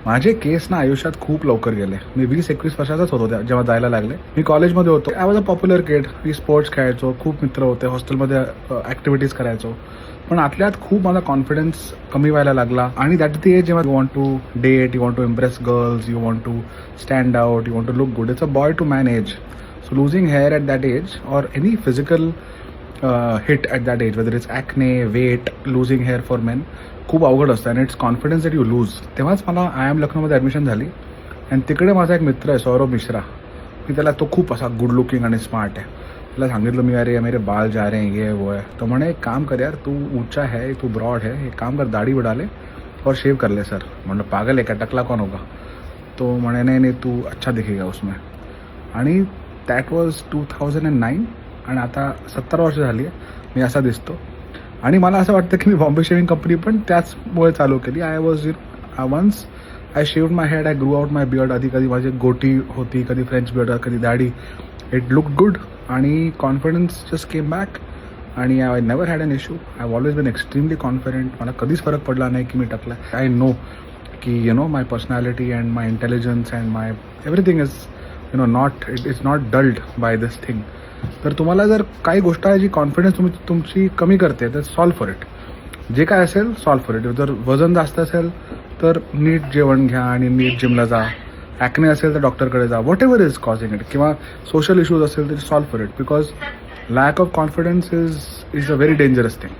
माझे केस ना आयुष्यात खूप लवकर गेले. मी 20-21 वर्षाचाच होतो जेव्हा जायला लागले. मी कॉलेजमध्ये होतो. I was a popular kid. Me sports खेळायचो, खूप मित्र होते, हॉस्टेलमध्ये ॲक्टिव्हिटीज करायचो. पण आतल्यात खूप माझा कॉन्फिडन्स कमी व्हायला लागला आणि दॅट द एज जेव्हा you want to date, you want to impress girls, you want to stand out, you want to look good. It's a boy to man age. So losing hair at that age or any physical hit at that age, whether it's acne, weight, losing hair for men, खूप अवघड असतं and it's confidence that you lose. तेव्हाच मला IIM लखनौमध्ये admission झाली आणि तिकडे माझा एक मित्र आहे सौरभ मिश्रा. मी त्याला, तो खूप असा गुड लुकिंग आणि स्मार्ट आहे. त्याला सांगितलं मी, अरे मेरे बाल जा रहे हैं, ये वो है. तो म्हणे एक काम कर यार, तू ऊंचा है, तू ब्रॉड है, एक काम कर दाढ़ी बढ़ा ले और शेव कर ले. सर म्हणलं पागल आहे का, टकला कौन होगा. तो म्हणे नाही नाही, तू अच्छा दिखेगा उसमें. आणि दॅट वॉज 2009 आणि आता 17 वर्ष झाली आहे मी असा दिसतो. आणि मला असं वाटतं की मी बॉम्बे शेविंग कंपनी पण त्याचमुळे चालू केली. I was once I shaved my head, I grew out my beard. आधी कधी माझी गोटी होती, कधी फ्रेंच बियर्ड, कधी दाढी. इट लुक गुड आणि कॉन्फिडन्स जस्ट केम बॅक आणि I never had an issue. I have always been extremely confident. मला कधीच फरक पडला नाही की मी टकला. आय नो की you know my personality and my intelligence and my everything is not, it is not dulled by this thing. तर तुम्हाला जर काही गोष्ट आहे जी कॉन्फिडन्स तुमची कमी करते तर सॉल्व फॉर इट. जे काय असेल सॉल्व फॉर इट. जर वजन जास्त असेल तर नीट जेवण घ्या आणि नीट जिमला जा. ॲक्ने असेल तर डॉक्टरकडे जा. What ever is causing it. किंवा सोशल इश्यूज असेल तर solve for it. Because lack of confidence is a very dangerous thing.